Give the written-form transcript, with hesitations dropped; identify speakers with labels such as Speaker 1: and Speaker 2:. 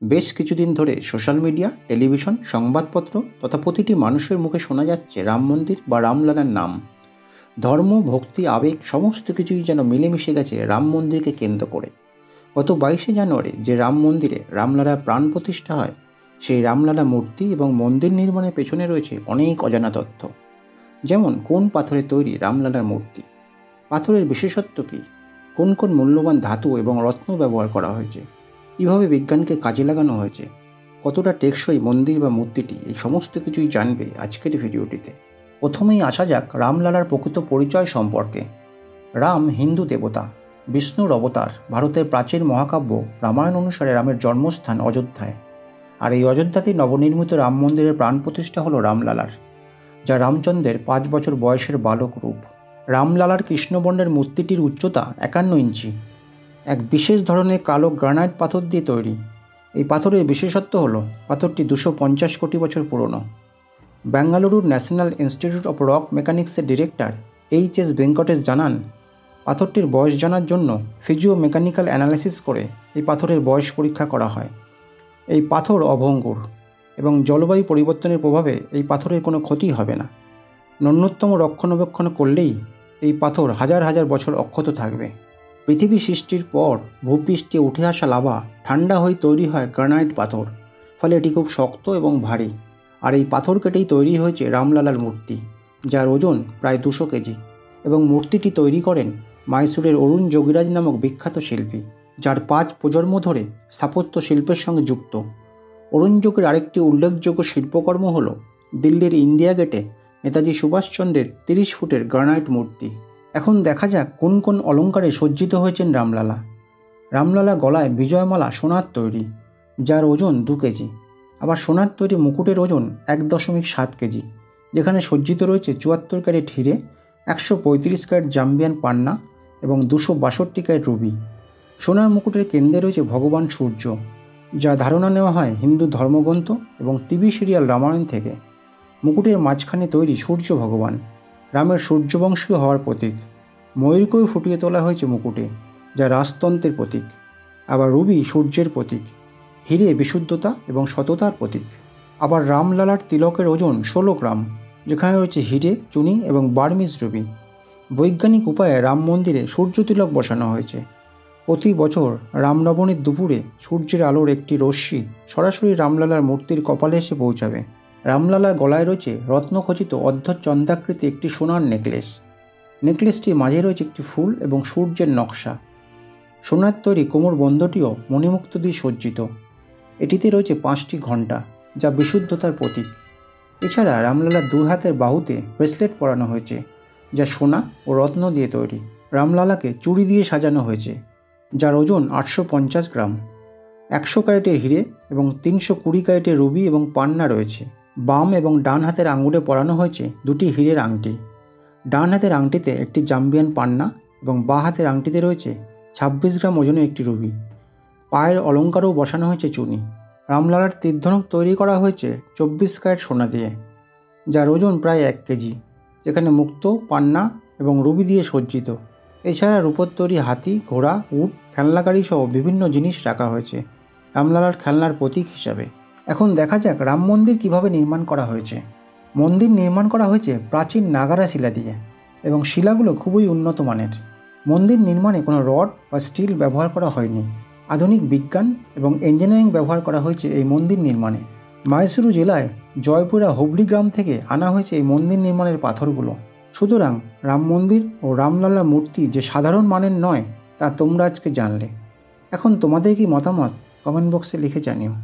Speaker 1: বেশ কিছুদিন ধরে সোশ্যাল মিডিয়া, টেলিভিশন, সংবাদপত্র তথা প্রতিটি মানুষের মুখে শোনা যাচ্ছে রাম মন্দির বা রামলালার নাম। ধর্ম, ভক্তি, আবেগ সমস্ত কিছুই যেন মিলেমিশে গেছে রাম মন্দিরকে কেন্দ্র করে। গত 22শে জানুয়ারি যে রাম মন্দিরে রামলালার প্রাণ প্রতিষ্ঠা হয়, সেই রামলালা মূর্তি এবং মন্দির নির্মাণের পেছনে রয়েছে অনেক অজানা তথ্য। যেমন কোন পাথরে তৈরি রামলালার মূর্তি, পাথরের বিশেষত্ব কী, কোন কোন মূল্যবান ধাতু এবং রত্ন ব্যবহার করা হয়েছে, কীভাবে বিজ্ঞানকে কাজে লাগানো হয়েছে, কতটা টেকসই মন্দির বা মূর্তিটি, এই সমস্ত কিছুই জানবে আজকের ভিডিওটিতে। প্রথমেই আসা যাক রামলালার প্রকৃত পরিচয় সম্পর্কে। রাম হিন্দু দেবতা, বিষ্ণুর অবতার। ভারতের প্রাচীন মহাকাব্য রামায়ণ অনুসারে রামের জন্মস্থান অযোধ্যায়, আর এই অযোধ্যাতেই নবনির্মিত রাম মন্দিরের প্রাণ প্রতিষ্ঠা হল রামলালার, যা রামচন্দ্রের 5 বছর বয়সের বালক রূপ। রামলালার কৃষ্ণবর্ণের মূর্তিটির উচ্চতা 51 ইঞ্চি, এক বিশেষ ধরনের কালো গ্রানাইট পাথর দিয়ে তৈরি। এই পাথরের বিশেষত্ব হল পাথরটি 250 কোটি বছর পুরনো। বেঙ্গালুরুর ন্যাশনাল ইনস্টিটিউট অফ রক মেকানিক্সের ডিরেক্টর এইচ.এস. ভেঙ্কটেশ জানান, পাথরটির বয়স জানার জন্য ফিজিও মেকানিক্যাল অ্যানালাইসিস করে এই পাথরের বয়স পরীক্ষা করা হয়। এই পাথর অভঙ্গুর এবং জলবায়ু পরিবর্তনের প্রভাবে এই পাথরের কোনো ক্ষতি হবে না। ন্যূনতম রক্ষণাবেক্ষণ করলেই এই পাথর হাজার হাজার বছর অক্ষত থাকবে। পৃথিবী সৃষ্টির পর ভূপৃষ্ঠে উঠে আসা লাভা ঠান্ডা হয়ে তৈরি হয় গ্রানাইট পাথর, ফলে এটি খুব শক্ত এবং ভারী। আর এই পাথর কেটেই তৈরি হয়েছে রামলালার মূর্তি, যার ওজন প্রায় 200 কেজি। এবং মূর্তিটি তৈরি করেন মাইসুরের অরুণ যোগীরাজ নামক বিখ্যাত শিল্পী, যার 5 প্রজন্ম ধরে স্থাপত্য শিল্পের সঙ্গে যুক্ত। অরুণ যোগীর আরেকটি উল্লেখযোগ্য শিল্পকর্ম হল দিল্লির ইন্ডিয়া গেটে নেতাজি সুভাষচন্দ্রের 30 ফুটের গ্রানাইট মূর্তি। এখন দেখা যাক কোন কোন অলঙ্কারে সজ্জিত হয়েছেন রামলালা। রামলালা গলায় বিজয়মালা সোনার তৈরি, যার ওজন 2 কেজি। আবার সোনার তৈরি মুকুটের ওজন 1.7 কেজি, যেখানে সজ্জিত রয়েছে 74 ক্যারেট হিরে, 135 ক্যারেট জাম্বিয়ান পান্না এবং 262 ক্যারেট রুবি। সোনার মুকুটের কেন্দ্রে রয়েছে ভগবান সূর্য, যা ধারণা নেওয়া হয় হিন্দু ধর্মগ্রন্থ এবং টিভি সিরিয়াল রামায়ণ থেকে। মুকুটের মাঝখানে তৈরি সূর্য ভগবান, রামের সূর্যবংশীয় হওয়ার প্রতীক। ময়ূরকেও ফুটিয়ে তোলা হয়েছে মুকুটে, যা রাজতন্ত্রের প্রতীক। আবার রুবি সূর্যের প্রতীক, হিরে বিশুদ্ধতা এবং সততার প্রতীক। আবার রামলালার তিলকের ওজন 16 গ্রাম, যেখানে রয়েছে হিরে, চুনি এবং বার্মিজ রুবি। বৈজ্ঞানিক উপায়ে রাম মন্দিরে সূর্য তিলক বসানো হয়েছে। প্রতি বছর রামনবমীর দুপুরে সূর্যের আলোর একটি রশ্মি সরাসরি রামলালার মূর্তির কপালে এসে পৌঁছাবে। রামলালার গলায় রয়েছে রত্নখচিত অর্ধচন্দ্রাকৃতি একটি সোনার নেকলেস। নেকলেসটির মাঝে রয়েছে একটি ফুল এবং সূর্যের নকশা। সোনার তৈরি কোমর বন্ধটিও মণিমুক্ত দিয়ে সজ্জিত। এটিতে রয়েছে 5টি ঘণ্টা, যা বিশুদ্ধতার প্রতীক। এছাড়া রামলালার 2 হাতের বাহুতে ব্রেসলেট পরানো হয়েছে, যা সোনা ও রত্ন দিয়ে তৈরি। রামলালাকে চুড়ি দিয়ে সাজানো হয়েছে, যার ওজন 850 গ্রাম। 100 ক্যারেটের হিরে এবং 320 ক্যারেটের রুবি এবং পান্না রয়েছে। বাম এবং ডান হাতের আঙুলে পরানো হয়েছে 2টি হীরের আংটি। ডান হাতের আংটিতে একটি জাম্বিয়ান পান্না এবং বাঁ হাতের আংটিতে রয়েছে 26 গ্রাম ওজনের একটি রুবি। পায়ের অলঙ্কারও বসানো হয়েছে চুনি। রামলালার তীরধনুক তৈরি করা হয়েছে 24 ক্যারেট সোনা দিয়ে, যার ওজন প্রায় 1 কেজি, যেখানে মুক্ত, পান্না এবং রুবি দিয়ে সজ্জিত। এছাড়া রূপোর তৈরি হাতি, ঘোড়া, উট, খেলনা গাড়ি সহ বিভিন্ন জিনিস রাখা হয়েছে রামলালার খেলনার প্রতীক হিসাবে। এখন দেখা যাক রাম মন্দির কীভাবে নির্মাণ করা হয়েছে। মন্দির নির্মাণ করা হয়েছে প্রাচীন নাগারা শিলা দিয়ে এবং শিলাগুলো খুবই উন্নত মানের। মন্দির নির্মাণে কোনো রড বা স্টিল ব্যবহার করা হয়নি। আধুনিক বিজ্ঞান এবং ইঞ্জিনিয়ারিং ব্যবহার করা হয়েছে এই মন্দির নির্মাণে। মাইসুরু জেলায় জয়পুরা হুবলি গ্রাম থেকে আনা হয়েছে এই মন্দির নির্মাণের পাথরগুলো। সুতরাং রাম মন্দির ও রামলালার মূর্তি যে সাধারণ মানের নয়, তা তোমরা আজকে জানলে। এখন তোমাদের কি মতামত কমেন্ট বক্সে লিখে জানিও।